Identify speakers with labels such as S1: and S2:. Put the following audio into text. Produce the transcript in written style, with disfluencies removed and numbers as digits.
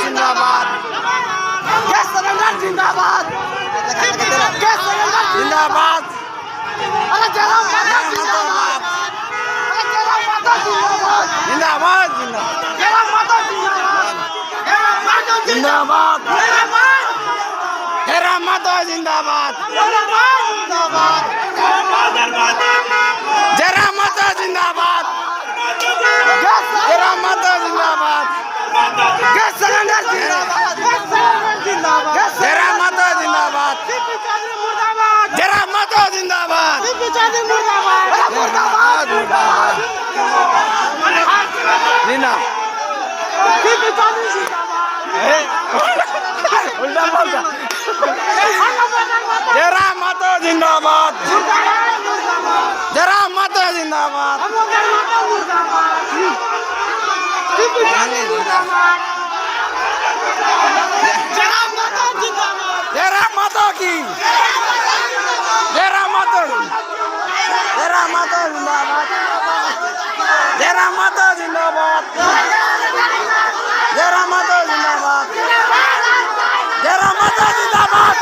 S1: जिंदाबाद gas cylinder जिंदाबाद gas cylinder जिंदाबाद अरे जरा माता जिंदाबाद अरे जरा माता जिंदाबाद जिंदाबाद जिंदाबाद जरा माता जिंदाबाद जरा माता जिंदाबाद जरा माता जिंदाबाद जरा माता जिंदाबाद गैस सिलेंडर जिंदाबाद जरा माता जिंदाबाद जरा माता जिंदाबाद मुर्दाबाद उल्टा बोलता जरा माता जिंदाबाद जरा माता जिंदाबाद जरा माता की जरा माता जरा माता जिंदाबाद जरा माता जिंदाबाद जरा माता जिंदाबाद जरा माता जिंदाबाद